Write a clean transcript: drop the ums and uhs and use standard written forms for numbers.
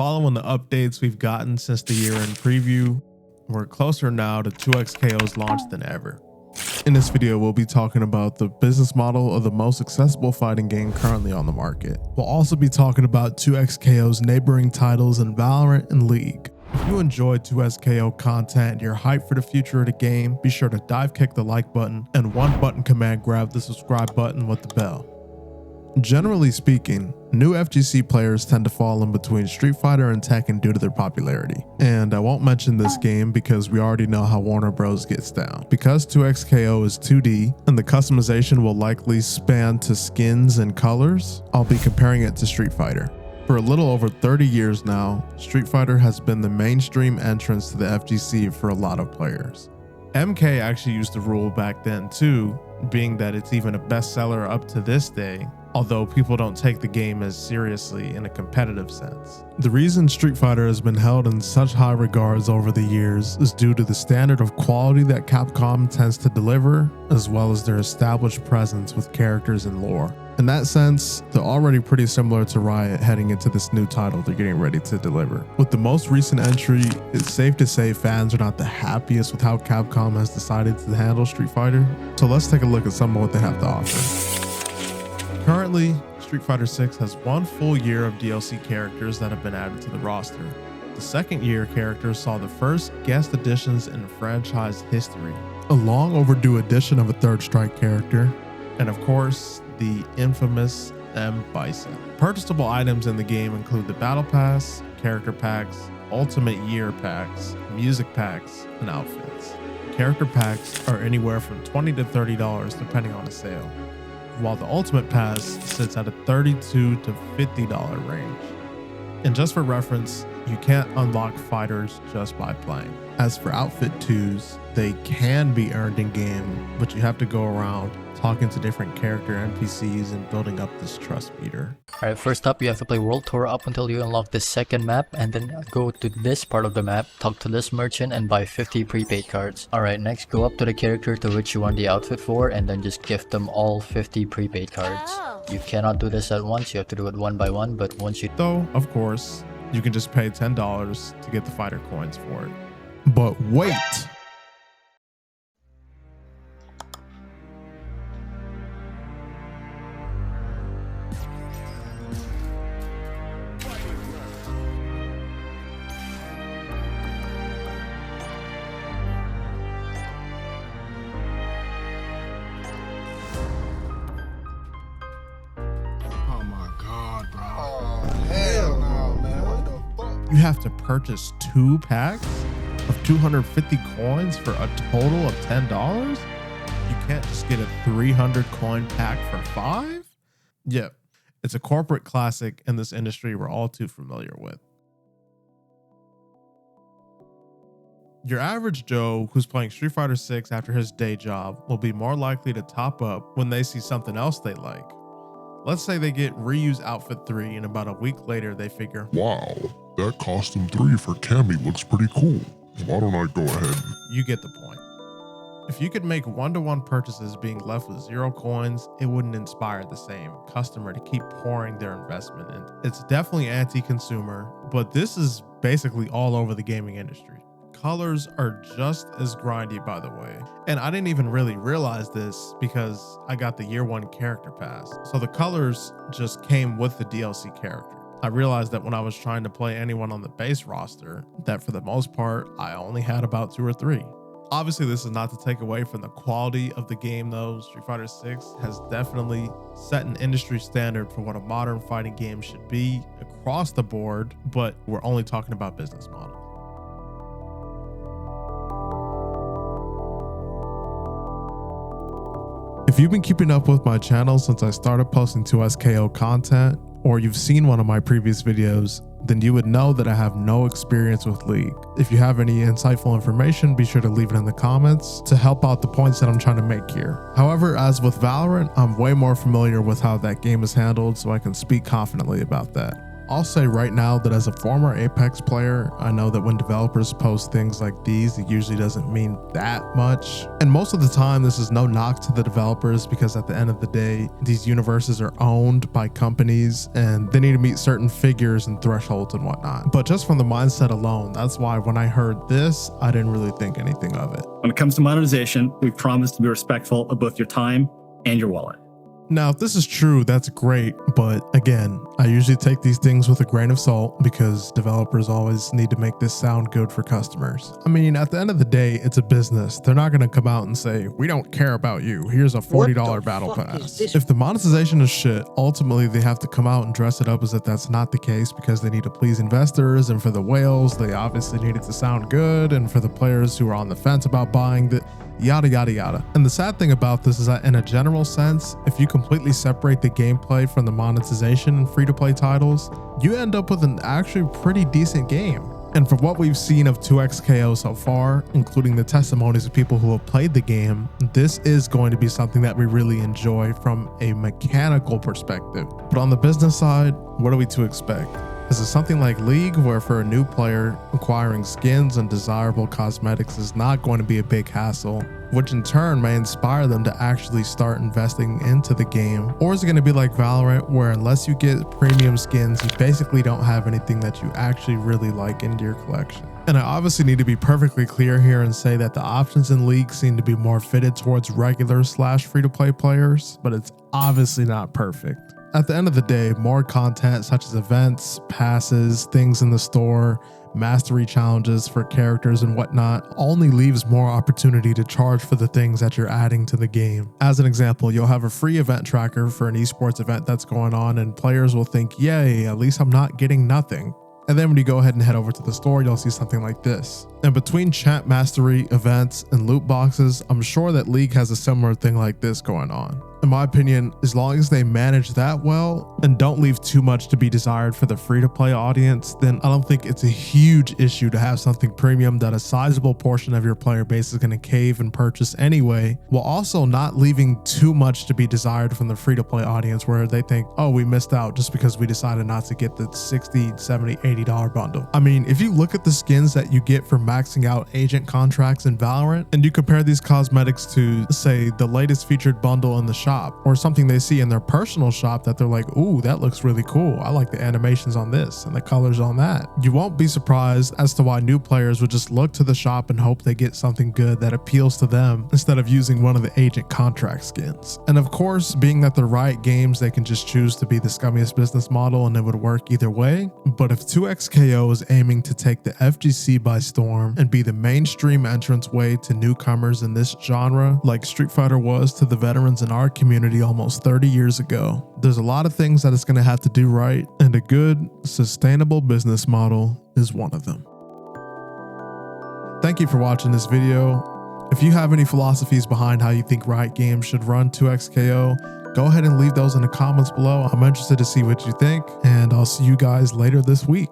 Following the updates we've gotten since the year-end preview, we're closer now to 2XKO's launch than ever. In this video, we'll be talking about the business model of the most accessible fighting game currently on the market. We'll also be talking about 2XKO's neighboring titles in VALORANT and League. If you enjoy 2XKO content and you're hyped for the future of the game, be sure to dive kick the like button and one button command grab the subscribe button with the bell. Generally speaking, new FGC players tend to fall in between Street Fighter and Tekken due to their popularity. And I won't mention this game because we already know how Warner Bros gets down. Because 2XKO is 2D and the customization will likely span to skins and colors, I'll be comparing it to Street Fighter. For a little over 30 years now, Street Fighter has been the mainstream entrance to the FGC for a lot of players. MK actually used the rule back then too, being that it's even a bestseller up to this day, although people don't take the game as seriously in a competitive sense. The reason Street Fighter has been held in such high regards over the years is due to the standard of quality that Capcom tends to deliver, as well as their established presence with characters and lore. In that sense, they're already pretty similar to Riot heading into this new title they're getting ready to deliver. With the most recent entry, it's safe to say fans are not the happiest with how Capcom has decided to handle Street Fighter, so let's take a look at some of what they have to offer. Currently, Street Fighter 6 has one full year of DLC characters that have been added to the roster. The second year characters saw the first guest additions in franchise history, a long overdue addition of a third strike character, and of course, the infamous M. Bison. Purchasable items in the game include the Battle Pass, character packs, Ultimate Year packs, music packs, and outfits. Character packs are anywhere from $20 to $30 depending on the sale, while the Ultimate Pass sits at a $32 to $50 range. And just for reference, you can't unlock fighters just by playing. As for outfit 2s, they can be earned in game, but you have to go around talking to different character NPCs and building up this trust meter. Alright, first up you have to play World Tour up until you unlock this second map, and then go to this part of the map, talk to this merchant and buy 50 prepaid cards. Alright, next go up to the character to which you want the outfit for and then just gift them all 50 prepaid cards. You cannot do this at once, you have to do it one by one, but once you... Though, of course, you can just pay $10 to get the fighter coins for it. But wait! You have to purchase 2 packs of 250 coins for a total of $10? You can't just get a 300 coin pack for 5? Yep, it's a corporate classic in this industry we're all too familiar with. Your average Joe who's playing Street Fighter 6 after his day job will be more likely to top up when they see something else they like. Let's say they get reuse outfit 3 and about a week later they figure, wow, that costume 3 for Cammy looks pretty cool. Why don't I go ahead? You get the point. If you could make one-to-one purchases being left with 0 coins, it wouldn't inspire the same customer to keep pouring their investment in. It's definitely anti-consumer, but this is basically all over the gaming industry. Colors are just as grindy, by the way. And I didn't even really realize this because I got the year 1 character pass. So the colors just came with the DLC character. I realized that when I was trying to play anyone on the base roster, that for the most part, I only had about 2 or 3. Obviously, this is not to take away from the quality of the game though. Street Fighter 6 has definitely set an industry standard for what a modern fighting game should be across the board, but we're only talking about business model. If you've been keeping up with my channel since I started posting 2XKO content, or you've seen one of my previous videos, then you would know that I have no experience with League. If you have any insightful information, be sure to leave it in the comments to help out the points that I'm trying to make here. However, as with VALORANT, I'm way more familiar with how that game is handled, so I can speak confidently about that. I'll say right now that as a former Apex player, I know that when developers post things like these, it usually doesn't mean that much. And most of the time, this is no knock to the developers, because at the end of the day, these universes are owned by companies and they need to meet certain figures and thresholds and whatnot. But just from the mindset alone, that's why when I heard this, I didn't really think anything of it. When it comes to monetization, we promise to be respectful of both your time and your wallet. Now, if this is true, that's great. But again, I usually take these things with a grain of salt because developers always need to make this sound good for customers. I mean, at the end of the day, it's a business. They're not going to come out and say, we don't care about you. Here's a $40 battle pass. If the monetization is shit, ultimately they have to come out and dress it up as if that's not the case, because they need to please investors. And for the whales, they obviously need it to sound good. And for the players who are on the fence about buying the yada, yada, yada. And the sad thing about this is that in a general sense, if you completely separate the gameplay from the monetization in free-to-play titles, you end up with an actually pretty decent game. And from what we've seen of 2XKO so far, including the testimonies of people who have played the game, this is going to be something that we really enjoy from a mechanical perspective. But on the business side, what are we to expect? Is it something like League, where for a new player, acquiring skins and desirable cosmetics is not going to be a big hassle, which in turn may inspire them to actually start investing into the game? Or is it going to be like Valorant, where unless you get premium skins, you basically don't have anything that you actually really like into your collection? And I obviously need to be perfectly clear here and say that the options in League seem to be more fitted towards regular / free-to-play players, but it's obviously not perfect. At the end of the day, more content such as events, passes, things in the store, mastery challenges for characters and whatnot only leaves more opportunity to charge for the things that you're adding to the game. As an example, you'll have a free event tracker for an esports event that's going on, and players will think, yay, at least I'm not getting nothing. And then when you go ahead and head over to the store, you'll see something like this. And between champ mastery, events, and loot boxes, I'm sure that League has a similar thing like this going on. In my opinion, as long as they manage that well and don't leave too much to be desired for the free-to-play audience, then I don't think it's a huge issue to have something premium that a sizable portion of your player base is going to cave and purchase anyway, while also not leaving too much to be desired from the free-to-play audience, where they think, oh, we missed out just because we decided not to get the $60, $70, $80 bundle. I mean, if you look at the skins that you get for maxing out agent contracts in Valorant, and you compare these cosmetics to, say, the latest featured bundle in the shop, or something they see in their personal shop that they're like, ooh, that looks really cool. I like the animations on this and the colors on that. You won't be surprised as to why new players would just look to the shop and hope they get something good that appeals to them instead of using one of the agent contract skins. And of course, being that they're Riot Games, they can just choose to be the scummiest business model and it would work either way. But if 2XKO is aiming to take the FGC by storm and be the mainstream entrance way to newcomers in this genre, like Street Fighter was to the veterans in our community almost 30 years ago, there's a lot of things that it's going to have to do right, and a good, sustainable business model is one of them. Thank you for watching this video. If you have any philosophies behind how you think Riot Games should run 2XKO, go ahead and leave those in the comments below. I'm interested to see what you think, and I'll see you guys later this week.